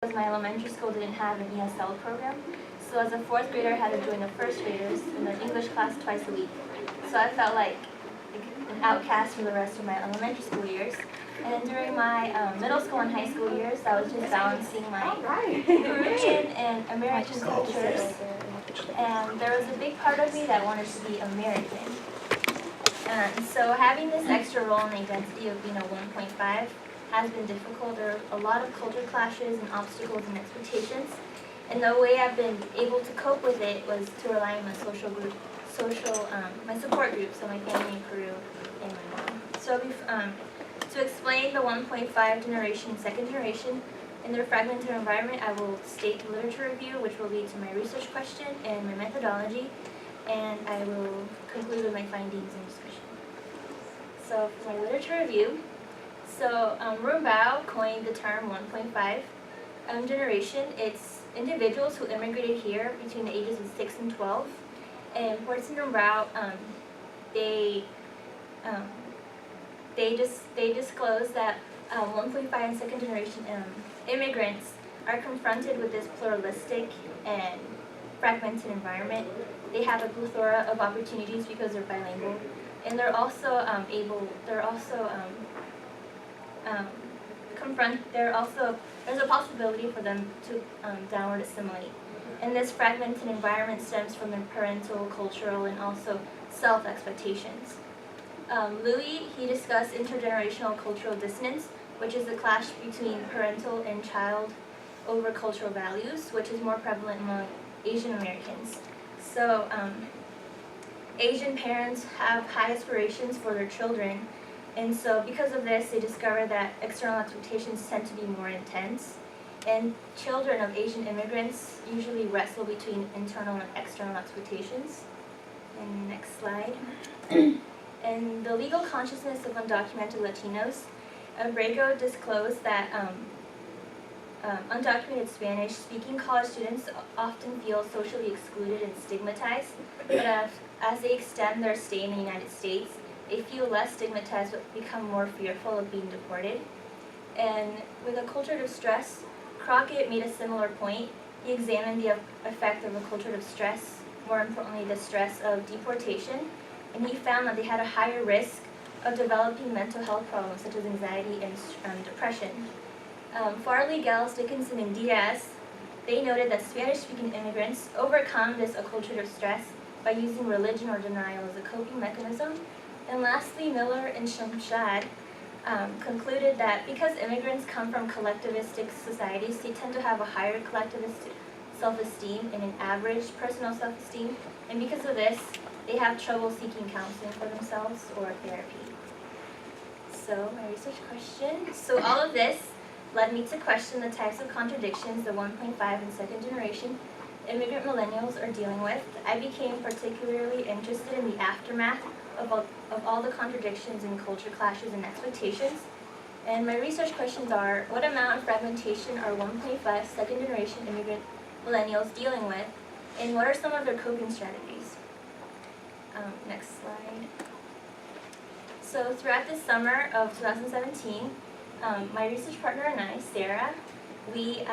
because my elementary school didn't have an ESL program. So as a 4th grader, I had to join the 1st graders in the English class twice a week. So I felt like an outcast from the rest of my elementary school years. And then during my middle school and high school years, I was just balancing my Peruvian and American cultures. And there was a big part of me that wanted to be American. And so having this extra role and identity of being a 1.5 has been difficult. There are a lot of culture clashes and obstacles and expectations. And the way I've been able to cope with it was to rely on my my support group, so my family in Peru and my mom. So to explain the 1.5 generation, second generation, in their fragmented environment, I will state the literature review, which will lead to my research question and my methodology, and I will conclude with my findings and discussion. So for my literature review, so Rumbao coined the term 1.5 generation. It's individuals who immigrated here between the ages of 6 and 12. And Ports and Rumbao, they disclose that 1.5 and second generation immigrants are confronted with this pluralistic and fragmented environment. They have a plethora of opportunities because they're bilingual, and they're also there's a possibility for them to downward assimilate. And this fragmented environment stems from their parental, cultural, and also self-expectations. Louis, he discussed intergenerational cultural dissonance, which is the clash between parental and child over cultural values, which is more prevalent among Asian Americans. So Asian parents have high aspirations for their children, and so because of this, they discover that external expectations tend to be more intense. And children of Asian immigrants usually wrestle between internal and external expectations. And next slide. And the legal consciousness of undocumented Latinos, Abrego disclosed that undocumented Spanish-speaking college students often feel socially excluded and stigmatized, but as they extend their stay in the United States, they feel less stigmatized but become more fearful of being deported. And with a culture of stress, Crockett made a similar point. He examined the effect of a culture of stress, more importantly the stress of deportation, and he found that they had a higher risk of developing mental health problems such as anxiety and depression. Farley, Gales, Dickinson, and Diaz, they noted that Spanish-speaking immigrants overcome this acculturative stress by using religion or denial as a coping mechanism. And lastly, Miller and Shamshad concluded that because immigrants come from collectivistic societies, they tend to have a higher collectivistic self-esteem and an average personal self-esteem, and because of this, they have trouble seeking counseling for themselves or therapy. So my research question. So all of this led me to question the types of contradictions the 1.5 and second generation immigrant millennials are dealing with. I became particularly interested in the aftermath of all the contradictions and culture clashes and expectations. And my research questions are, what amount of fragmentation are 1.5 second generation immigrant millennials dealing with, and what are some of their coping strategies? Next slide. So throughout the summer of 2017, my research partner and I, Sarah, we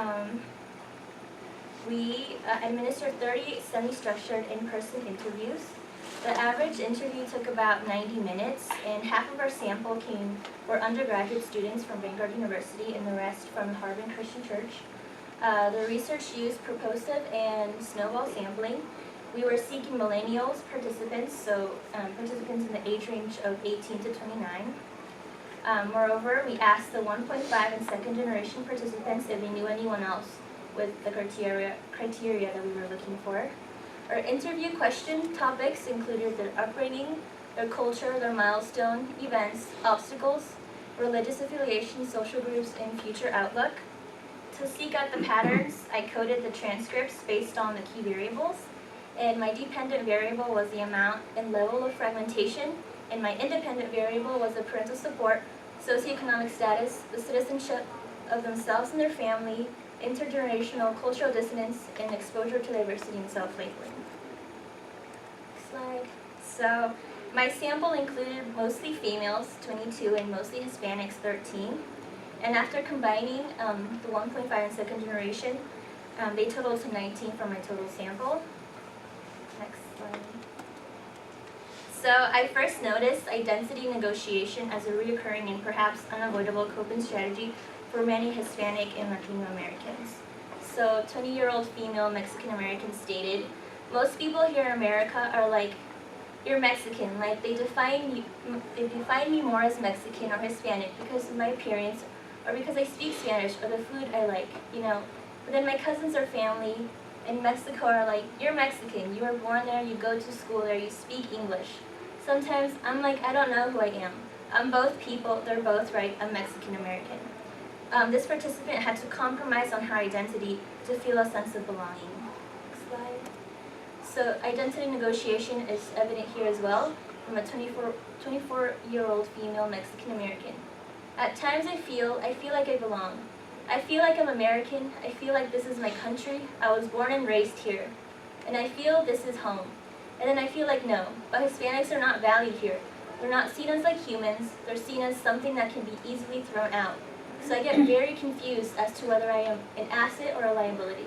administered 30 semi-structured in-person interviews. The average interview took about 90 minutes, and half of our sample were undergraduate students from Vanguard University and the rest from Harbin Christian Church. The research used purposive and snowball sampling. We were seeking millennials participants, so participants in the age range of 18 to 29. Moreover, we asked the 1.5 and second generation participants if they knew anyone else with the criteria that we were looking for. Our interview question topics included their upbringing, their culture, their milestone, events, obstacles, religious affiliation, social groups, and future outlook. To seek out the patterns, I coded the transcripts based on the key variables, and my dependent variable was the amount and level of fragmentation, and my independent variable was the parental support, socioeconomic status, the citizenship of themselves and their family, intergenerational cultural dissonance, and exposure to diversity and self-labeling. Next slide. So my sample included mostly females, 22, and mostly Hispanics, 13. And after combining the 1.5 and second generation, they totaled to 19 from my total sample. Next slide. So I first noticed identity negotiation as a recurring and perhaps unavoidable coping strategy for many Hispanic and Latino Americans. So 20-year-old female Mexican American stated, most people here in America are like, you're Mexican, like they define me more as Mexican or Hispanic because of my appearance or because I speak Spanish or the food I like, you know. But then my cousins or family in Mexico are like, you're Mexican, you were born there, you go to school there, you speak English. Sometimes I'm like, I don't know who I am. I'm both people, they're both right, I'm Mexican American. This participant had to compromise on her identity to feel a sense of belonging. Next slide. So identity negotiation is evident here as well from a 24-year-old female Mexican American. At times I feel like I belong. I feel like I'm American. I feel like this is my country. I was born and raised here. And I feel this is home. And then I feel like no, but Hispanics are not valued here. They're not seen as like humans. They're seen as something that can be easily thrown out. So I get very confused as to whether I am an asset or a liability.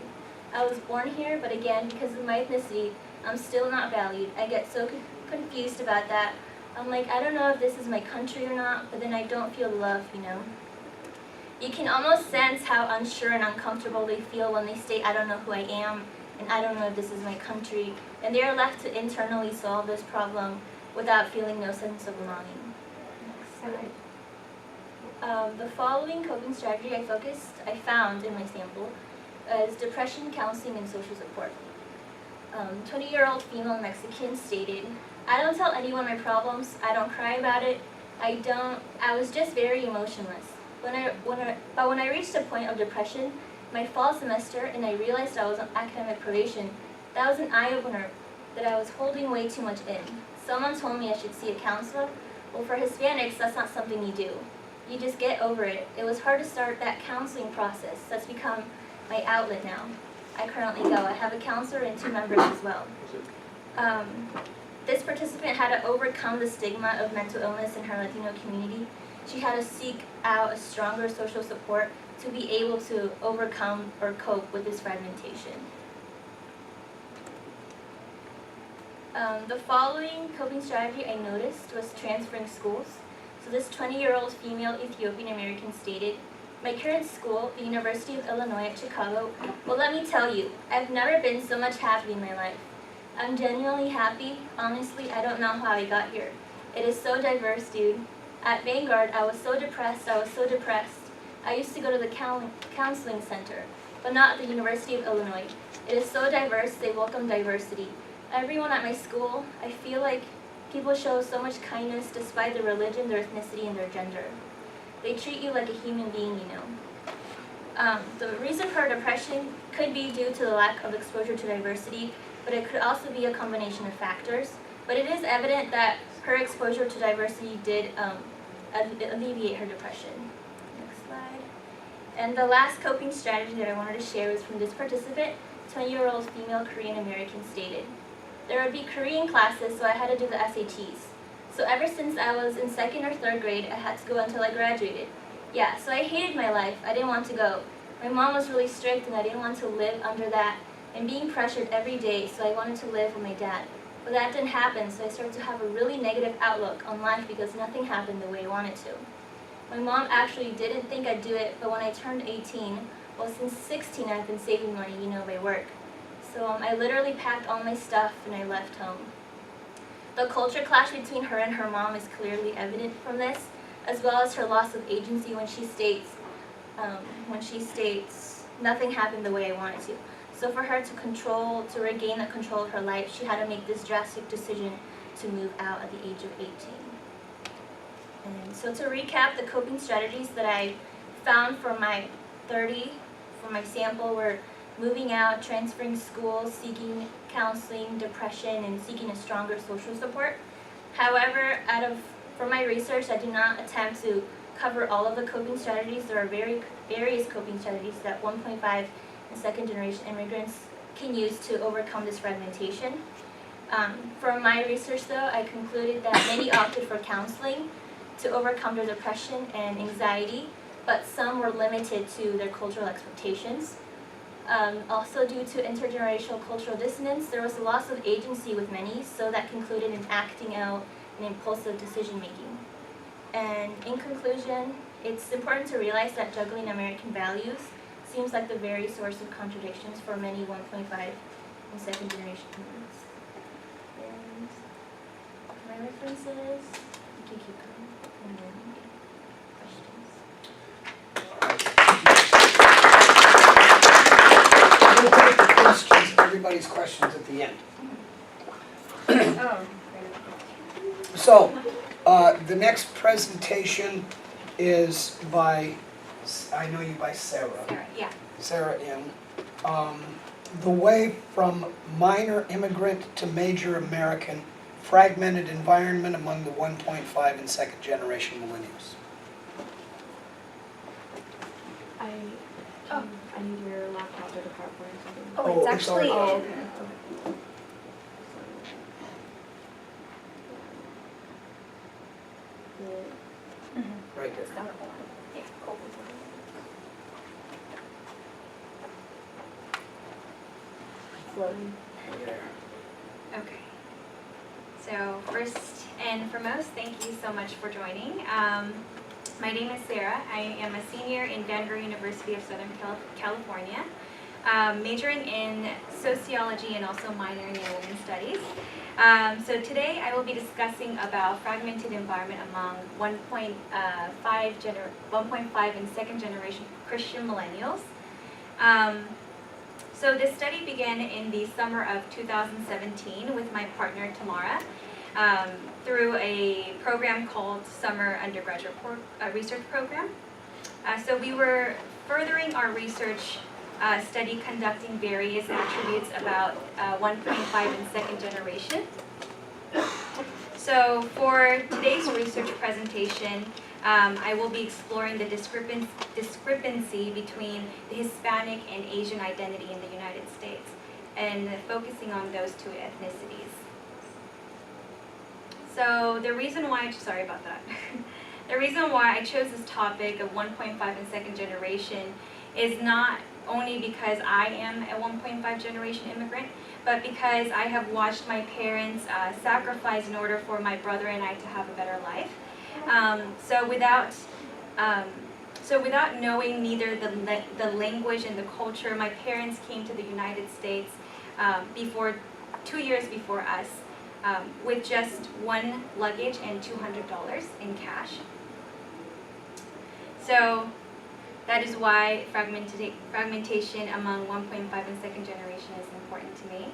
I was born here, but again, because of my ethnicity, I'm still not valued. I get so confused about that. I'm like, I don't know if this is my country or not, but then I don't feel love, you know. You can almost sense how unsure and uncomfortable they feel when they say, I don't know who I am, and I don't know if this is my country, and they are left to internally solve this problem without feeling no sense of belonging. Next slide. The following coping strategy I found in my sample is depression, counseling, and social support. 20-year-old female Mexican stated, I don't tell anyone my problems, I don't cry about it, I was just very emotionless. But when I reached a point of depression, my fall semester, and I realized I was on academic probation, that was an eye-opener that I was holding way too much in. Someone told me I should see a counselor. Well, for Hispanics, that's not something you do. You just get over it. It was hard to start that counseling process. That's become my outlet now. I currently go. I have a counselor and 2 members as well. This participant had to overcome the stigma of mental illness in her Latino community. She had to seek out a stronger social support to be able to overcome or cope with this fragmentation. The following coping strategy I noticed was transferring schools. So this 20-year-old female Ethiopian American stated, my current school, the University of Illinois at Chicago, well, let me tell you, I've never been so much happy in my life. I'm genuinely happy. Honestly, I don't know how I got here. It is so diverse, dude. At Vanguard, I was so depressed. I used to go to the counseling center, but not at the University of Illinois. It is so diverse, they welcome diversity. Everyone at my school, I feel like people show so much kindness despite their religion, their ethnicity, and their gender. They treat you like a human being, you know. The reason for depression could be due to the lack of exposure to diversity, but it could also be a combination of factors. But it is evident that her exposure to diversity did alleviate her depression. Next slide. And the last coping strategy that I wanted to share was from this participant, 20-year-old female Korean American stated, there would be Korean classes, so I had to do the SATs. So ever since I was in 2nd or 3rd grade, I had to go until I graduated. Yeah, so I hated my life. I didn't want to go. My mom was really strict and I didn't want to live under that and being pressured every day, so I wanted to live with my dad. But that didn't happen, so I started to have a really negative outlook on life because nothing happened the way I wanted to. My mom actually didn't think I'd do it, but when I turned 18, well, since 16 I've been saving money, you know, by work. So I literally packed all my stuff and I left home. The culture clash between her and her mom is clearly evident from this, as well as her loss of agency when she states nothing happened the way I wanted to. So for her to regain the control of her life, she had to make this drastic decision to move out at the age of 18. And so to recap, the coping strategies that I found for my sample were moving out, transferring schools, seeking counseling, depression, and seeking a stronger social support. However, from my research, I did not attempt to cover all of the coping strategies. There are various coping strategies that 1.5 and 2nd generation immigrants can use to overcome this fragmentation. From my research, though, I concluded that many opted for counseling to overcome their depression and anxiety, but some were limited to their cultural expectations. Also due to intergenerational cultural dissonance, there was a loss of agency with many, so that concluded in acting out and impulsive decision-making. And in conclusion, it's important to realize that juggling American values seems like the very source of contradictions for many 1.5 and second generation immigrants. And my references, you can keep going, and then questions. We'll take the questions, everybody's questions at the end. So, the next presentation is by, I know you by Sarah. Sarah, yeah. Sarah M. The way from minor immigrant to major American, fragmented environment among the 1.5 and second generation millennials. I need your laptop or the PowerPoint or something. Oh, it's it's actually already- in. Okay. Right there. Yeah, cool. Floating. There. Okay. So first and foremost, thank you so much for joining. My name is Sarah. I am a senior in Vanderbilt University of Southern California, majoring in sociology and also minoring in women's studies. So today I will be discussing about fragmented environment among 1.5 and second generation Christian millennials. So this study began in the summer of 2017 with my partner Tamara through a program called Summer Undergraduate Research Program. So we were furthering our research study conducting various attributes about 1.5 and second generation. So for today's research presentation, I will be exploring the discrepancy between the Hispanic and Asian identity in the United States and focusing on those two ethnicities. So the reason why, sorry about that. The reason why I chose this topic of 1.5 and second generation is not only because I am a 1.5 generation immigrant, but because I have watched my parents sacrifice in order for my brother and I to have a better life. So without knowing neither the language and the culture, my parents came to the United States 2 years before us with just one luggage and $200 in cash. So that is why fragmentation among 1.5 and second generation is important to me.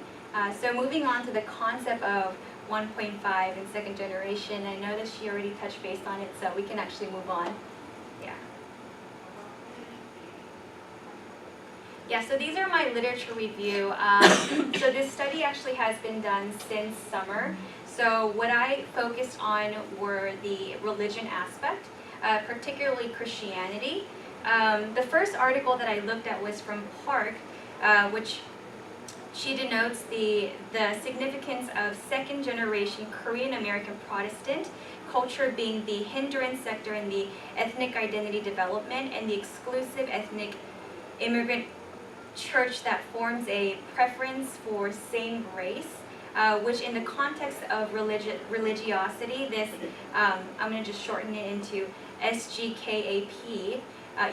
So moving on to the concept of 1.5 and second generation, I know that she already touched base on it, so we can actually move on. Yeah, so these are my literature review. So this study actually has been done since summer. So what I focused on were the religion aspect, particularly Christianity. The first article that I looked at was from Park, which she denotes the significance of second generation Korean American Protestant culture being the hindrance sector in the ethnic identity development and the exclusive ethnic immigrant church that forms a preference for same race, which in the context of religiosity, this, I'm going to just shorten it into SGKAP,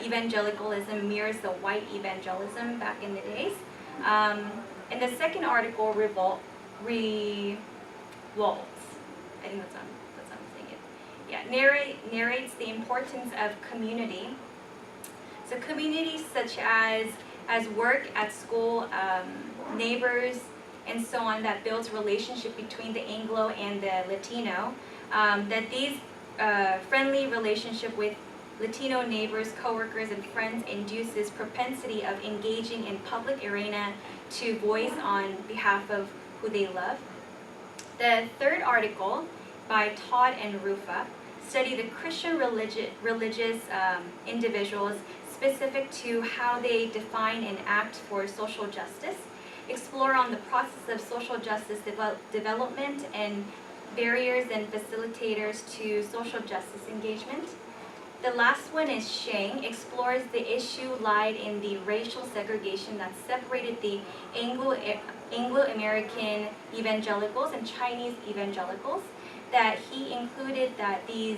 evangelicalism mirrors the white evangelism back in the days. And the second article, revolts, I think that's how I'm saying it. Yeah, narrates the importance of community. So communities such as work, at school, neighbors, and so on, that builds relationship between the Anglo and the Latino, that these friendly relationship with Latino neighbors, coworkers, and friends induces propensity of engaging in public arena to voice on behalf of who they love. The third article by Todd and Rufa study the Christian religious individuals specific to how they define and act for social justice, explore on the process of social justice development and barriers and facilitators to social justice engagement. The last one is Sheng, explores the issue lied in the racial segregation that separated the Anglo-American evangelicals and Chinese evangelicals, that he included that these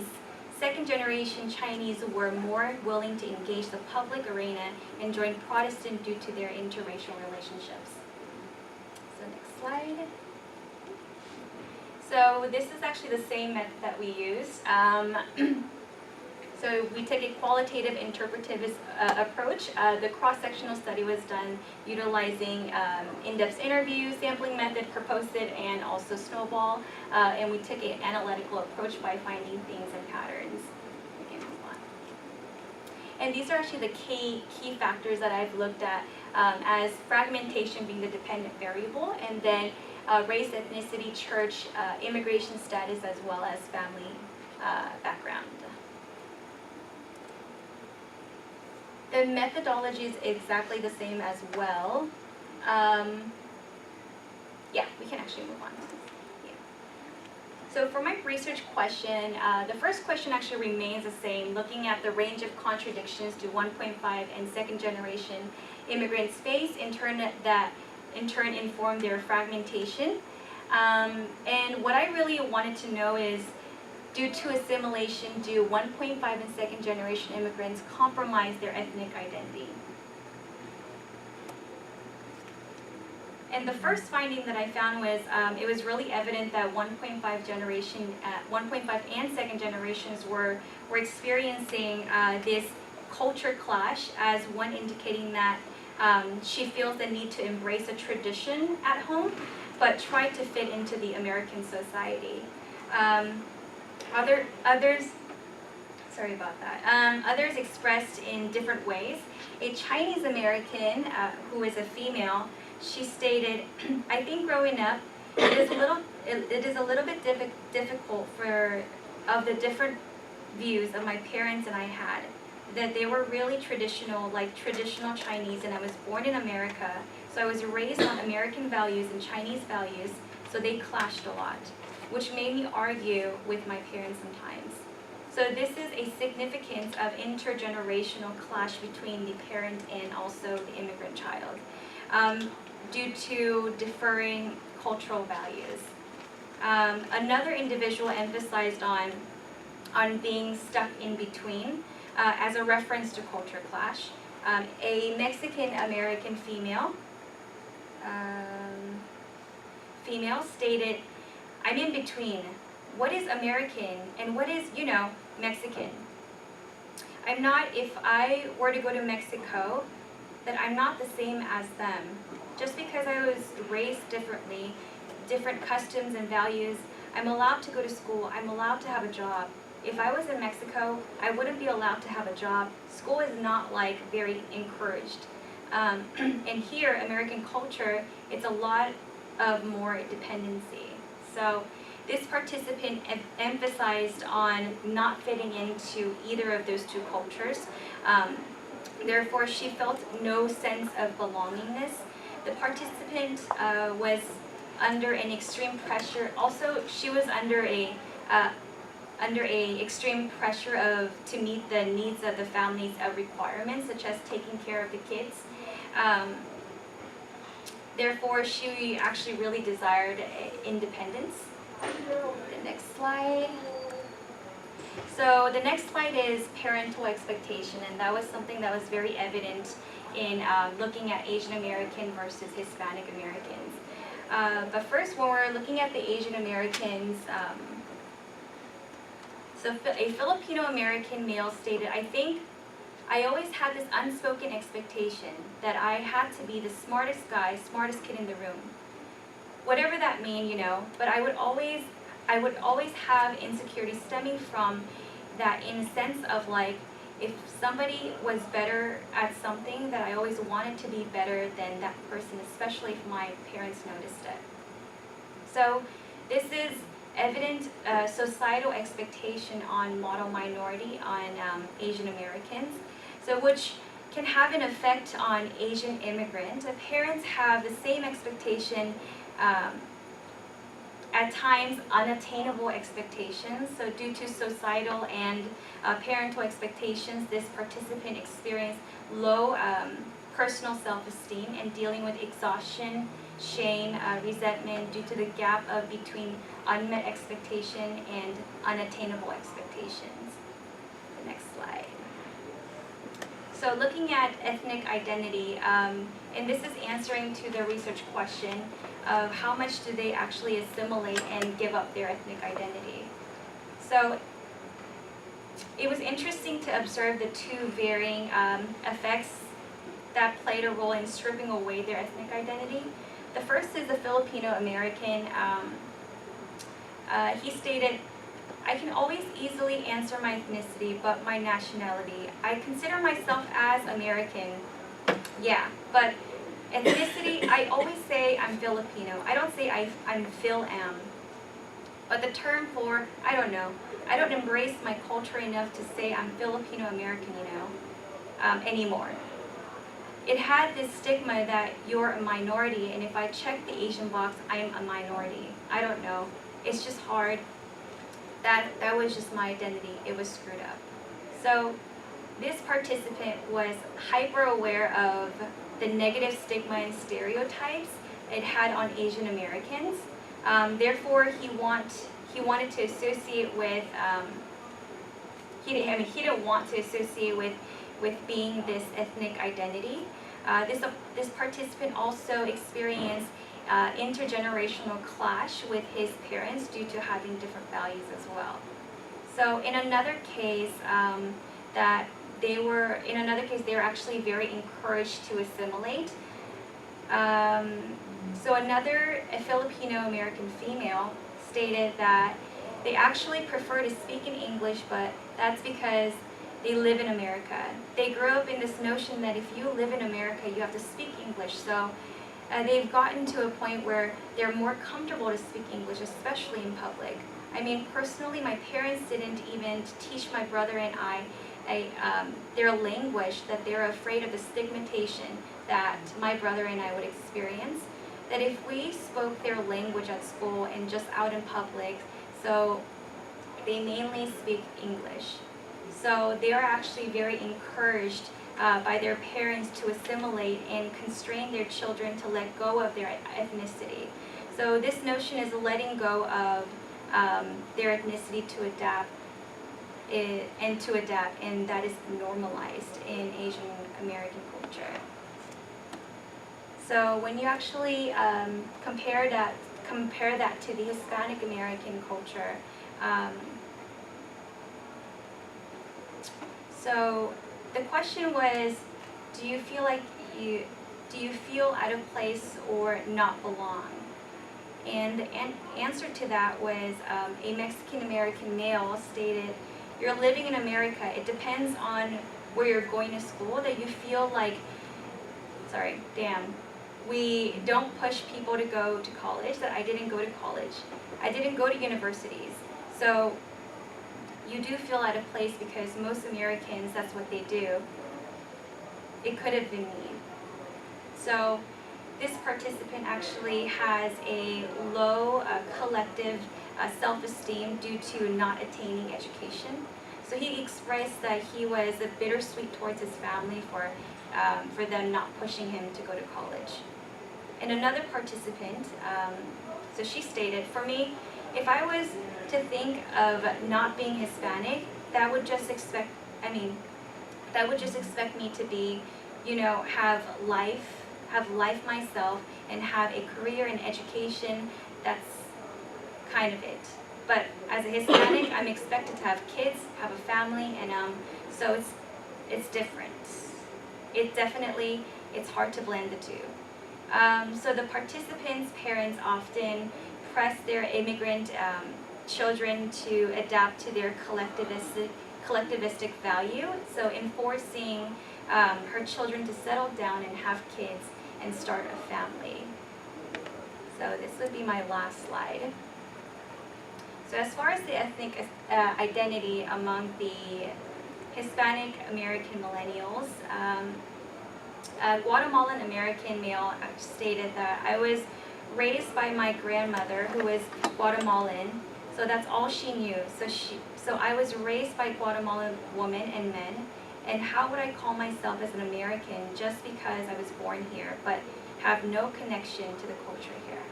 second-generation Chinese were more willing to engage the public arena and join Protestant due to their interracial relationships. So next slide. So this is actually the same method that we used. So we took a qualitative interpretive approach. The cross-sectional study was done utilizing in-depth interviews, sampling method, proposed, and also snowball. And we took an analytical approach by finding themes and patterns. We can move on. And these are actually the key factors that I've looked at as fragmentation being the dependent variable, and then race, ethnicity, church, immigration status, as well as family background. The methodology is exactly the same as well. Yeah, we can actually move on. Yeah. So for my research question, the first question actually remains the same, looking at the range of contradictions to 1.5 and second generation immigrants face, in turn inform their fragmentation. And what I really wanted to know is, due to assimilation, do 1.5 and second generation immigrants compromise their ethnic identity? And the first finding that I found was it was really evident that 1.5 and second generations were experiencing this culture clash, as one indicating that she feels the need to embrace a tradition at home, but try to fit into the American society. Others expressed in different ways. A Chinese American who is a female, she stated, "I think growing up, it is a little bit difficult of the different views of my parents and I had, that they were really traditional, like traditional Chinese, and I was born in America, so I was raised on American values and Chinese values, so they clashed a lot, which made me argue with my parents sometimes." So this is a significance of intergenerational clash between the parent and also the immigrant child, due to differing cultural values. Another individual emphasized on being stuck in between, as a reference to culture clash. A Mexican-American female stated, "I'm in between. What is American and what is, Mexican? I'm not, if I were to go to Mexico, that I'm not the same as them. Just because I was raised differently, different customs and values, I'm allowed to go to school, I'm allowed to have a job. If I was in Mexico, I wouldn't be allowed to have a job. School is not very encouraged." And here, American culture, it's a lot of more dependency. So this participant emphasized on not fitting into either of those two cultures. Therefore, she felt no sense of belongingness. The participant was under an extreme pressure. Also, she was under a extreme pressure to meet the needs of the family's requirements, such as taking care of the kids. Therefore, she actually really desired independence. The next slide. So the next slide is parental expectation, and that was something that was very evident in looking at Asian American versus Hispanic Americans. But first, when we're looking at the Asian Americans, so a Filipino American male stated, "I think I always had this unspoken expectation that I had to be the smartest guy, smartest kid in the room. Whatever that mean, but I would always have insecurity stemming from that, in a sense of if somebody was better at something, that I always wanted to be better than that person, especially if my parents noticed it." So this is evident societal expectation on model minority, on Asian Americans, so which can have an effect on Asian immigrants. If parents have the same expectation at times unattainable expectations. So due to societal and parental expectations, this participant experienced low personal self-esteem and dealing with exhaustion, shame, resentment due to the gap between unmet expectation and unattainable expectations. The next slide. So looking at ethnic identity, and this is answering to the research question of how much do they actually assimilate and give up their ethnic identity. So it was interesting to observe the two varying effects that played a role in stripping away their ethnic identity. The first is the Filipino American. He stated, "I can always easily answer my ethnicity, but my nationality. I consider myself as American. Yeah, but ethnicity, I always say I'm Filipino. I don't say I'm Phil-Am. But the term for, I don't know, I don't embrace my culture enough to say I'm Filipino American, anymore. It had this stigma that you're a minority, and if I check the Asian box, I'm a minority. I don't know. It's just hard. That was just my identity. It was screwed up." So this participant was hyper aware of the negative stigma and stereotypes it had on Asian Americans. Therefore, he wanted to associate with. He didn't want to associate with being this ethnic identity. This participant also experienced intergenerational clash with his parents due to having different values as well. So in another case, they were actually very encouraged to assimilate. So a Filipino American female stated that they actually prefer to speak in English, but that's because they live in America. They grew up in this notion that if you live in America, you have to speak English. So they've gotten to a point where they're more comfortable to speak English, especially in public. I mean, personally, my parents didn't even teach my brother and I their language, that they're afraid of the stigmatization that my brother and I would experience. That if we spoke their language at school and just out in public, so they mainly speak English. So they are actually very encouraged by their parents to assimilate and constrain their children to let go of their ethnicity. So this notion is letting go of their ethnicity to adapt, and that is normalized in Asian American culture. So when you actually compare that to the Hispanic American culture, so the question was, do you feel out of place or not belong? And the answer to that was a Mexican American male stated, "You're living in America. It depends on where you're going to school that you feel like, we don't push people to go to college, that I didn't go to college. I didn't go to universities. So you do feel out of place because most Americans, that's what they do. It could have been me." So this participant actually has a low collective self-esteem due to not attaining education. So he expressed that he was bittersweet towards his family for them not pushing him to go to college. And another participant, so she stated, "For me, if I was to think of not being Hispanic, that would just expect me to be, have life myself and have a career in education. That's kind of it. But as a Hispanic, I'm expected to have kids, have a family, and so it's different. It's hard to blend the two." So the participants' parents often press their immigrant children to adapt to their collectivistic value, so enforcing her children to settle down and have kids and start a family. So this would be my last slide. So as far as the ethnic identity among the Hispanic American millennials, a Guatemalan American male stated that, "I was raised by my grandmother, who was Guatemalan, so that's all she knew. So I was raised by Guatemalan women and men, and how would I call myself as an American just because I was born here, but have no connection to the culture here?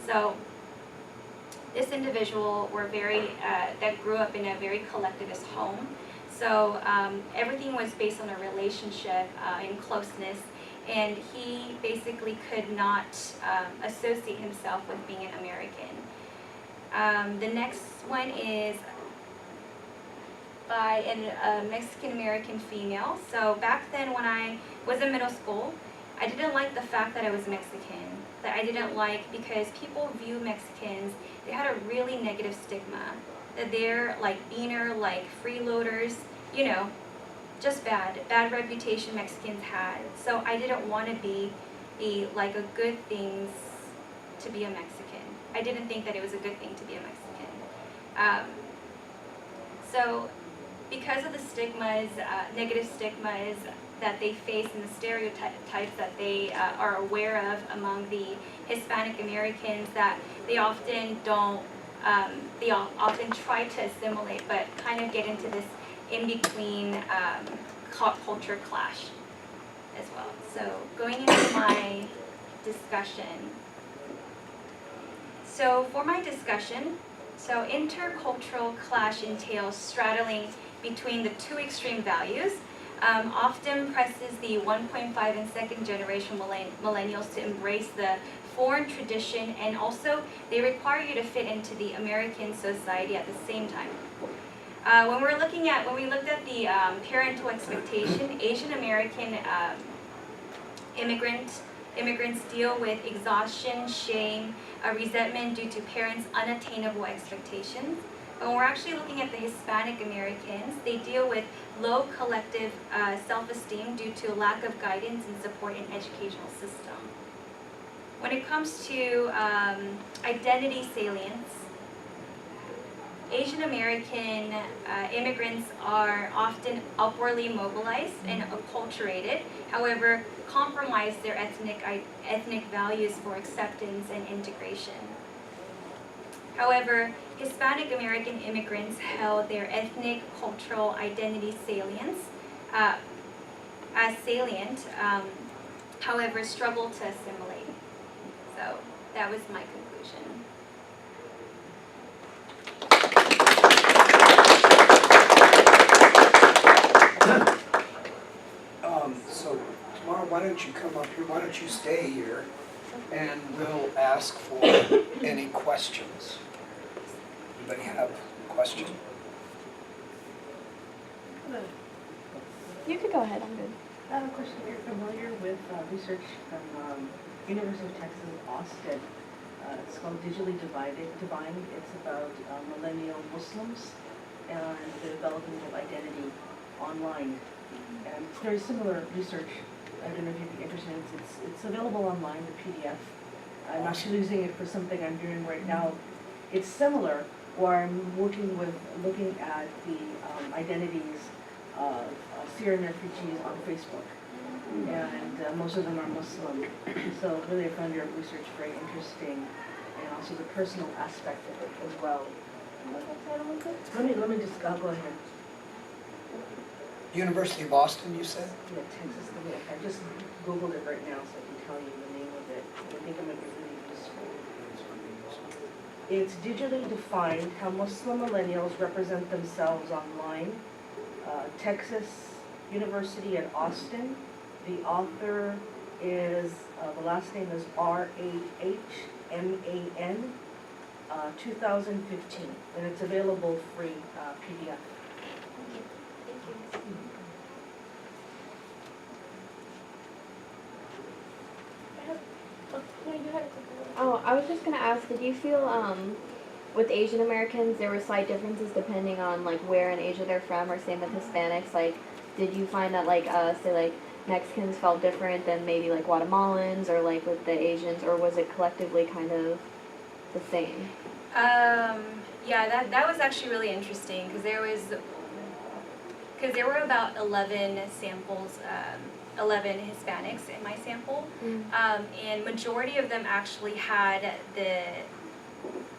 So this individual that grew up in a very collectivist home. So everything was based on a relationship and closeness, and he basically could not associate himself with being an American. The next one is by a Mexican-American female. So back then when I was in middle school, I didn't like the fact that I was Mexican. That I didn't like because people view Mexicans, they had a really negative stigma. That they're like beaner, like freeloaders, you know, just bad reputation Mexicans had. So I didn't want to be like a good thing to be a Mexican. I didn't think that it was a good thing to be a Mexican. So because of the stigmas, negative stigmas that they face and the stereotypes that they are aware of among the Hispanic Americans, that they often don't, they often try to assimilate, but kind of get into this in-between culture clash as well. So going into my discussion. So for my discussion, so intercultural clash entails straddling between the two extreme values, often presses the 1.5 and second generation millennials to embrace the foreign tradition, and also they require you to fit into the American society at the same time. When we looked at the parental expectation, Asian American immigrants deal with exhaustion, shame, resentment due to parents' unattainable expectations. But when we're actually looking at the Hispanic Americans, they deal with low collective self-esteem due to lack of guidance and support in educational system. When it comes to identity salience, Asian American immigrants are often upwardly mobilized and acculturated, however, compromise their ethnic values for acceptance and integration. However, Hispanic American immigrants held their ethnic cultural identity salience as salient, however, struggled to assimilate. So that was my conclusion. So tomorrow, why don't you come up here, why don't you stay here, and we'll ask for any questions. Anybody have a question? You could go ahead, I'm good. I have a question. You're familiar with research from University of Texas Austin. It's called Digitally Divine. It's about millennial Muslims and the development of identity online. And it's very similar research. I don't know if you'd be interested in it. It's available online, the PDF. I'm actually using it for something I'm doing right now. It's similar, where I'm looking at the identities of Syrian refugees on Facebook. And most of them are Muslim. So really I found your research very interesting, and also the personal aspect of it as well. Let me just, I'll go ahead. University of Austin, you said? Yeah, Texas, I just Googled it right now so I can tell you the name of it. I think I'm going to be really useful. It's digitally defined how Muslim millennials represent themselves online. Texas University at Austin. The author is, the last name is Rahman, 2015, and it's available free PDF. Oh, I was just gonna ask, did you feel with Asian Americans there were slight differences depending on like where in Asia they're from, or same with Hispanics? Like, did you find that like say like Mexicans felt different than maybe like Guatemalans, or like with the Asians, or was it collectively kind of the same? Yeah, that was actually really interesting because there were about 11 samples 11 Hispanics in my sample. Mm. And majority of them actually had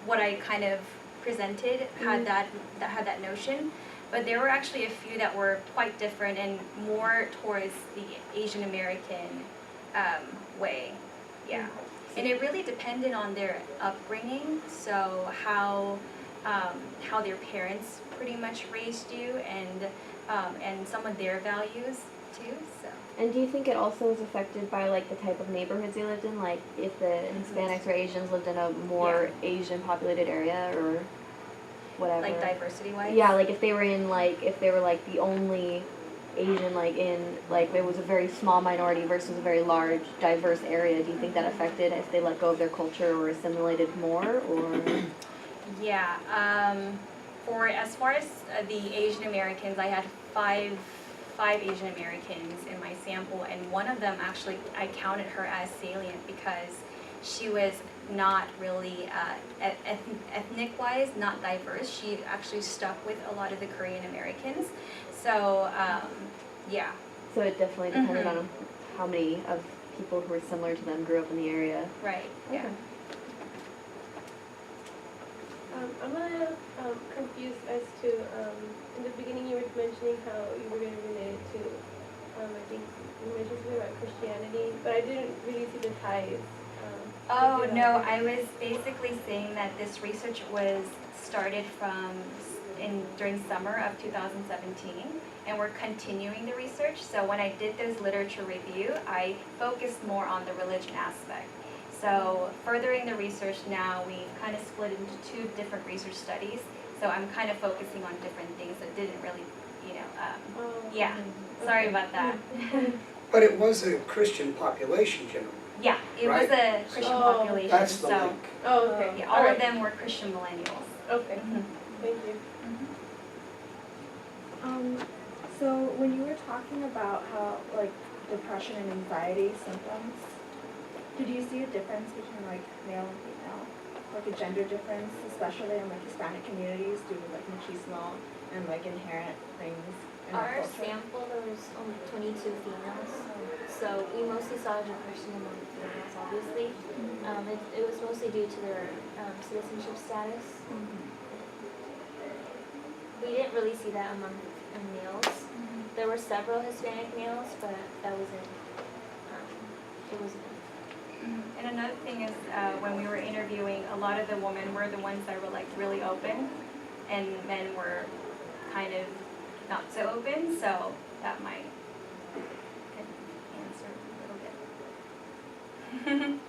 what I kind of presented, had that notion. But there were actually a few that were quite different and more towards the Asian American way, yeah. And it really depended on their upbringing, so how their parents pretty much raised you, and some of their values too. So. And do you think it also is affected by like the type of neighborhoods you lived in? Like if the Hispanics or Asians lived in a more Asian populated area or whatever? Like diversity-wise? Yeah, like if they were like the only Asian like in like there was a very small minority versus a very large diverse area, do you think that affected if they let go of their culture or assimilated more or? Yeah, for as far as the Asian Americans, I had five Asian Americans in my sample, and one of them actually, I counted her as salient because she was not really, ethnic-wise, not diverse. She actually stuck with a lot of the Korean Americans. So, yeah. So it definitely depended on how many of people who were similar to them grew up in the area. Right, yeah. Okay. I'm a little confused as to, in the beginning you were mentioning how you were going to relate it to, I think you mentioned something about Christianity, but I didn't really see the ties. Oh, no, I was basically saying that this research was started during summer of 2017, and we're continuing the research. So when I did this literature review, I focused more on the religion aspect. So furthering the research now, we've kind of split it into two different research studies. So I'm kind of focusing on different things that didn't really, yeah. Sorry about that. But it was a Christian population generally. Yeah, it was a Christian population, That's the so link. Oh, okay. yeah, all of them were Christian millennials. Okay, thank you. So when you were talking about how, like, depression and anxiety symptoms, did you see a difference between, like, male and female? Like a gender difference, especially in, like, Hispanic communities due to, like, machismo and, like, inherent things in our Our culture? sample, there was only 22 females, so we mostly saw depression among the females, obviously. It was mostly due to their citizenship status. We didn't really see that among males. There were several Hispanic males, but that wasn't, it wasn't. And another thing is, when we were interviewing, a lot of the women were the ones that were like really open, and men were kind of not so open, so that might answer a little bit.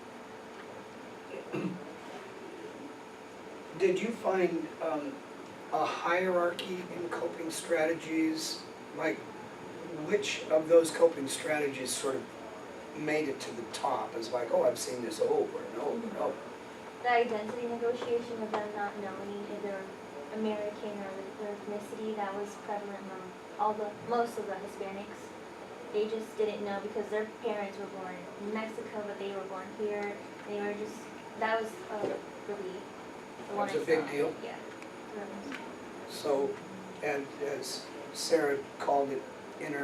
Did you find a hierarchy in coping strategies? Like, which of those coping strategies sort of made it to the top as like, oh, I've seen this over and over and over? The identity negotiation of them not knowing if they're American or their ethnicity, that was prevalent among most of the Hispanics. They just didn't know because their parents were born in Mexico, but they were born here. They were just, that was really the one That was I a big saw. deal? Yeah. So, and as Sarah called it, inner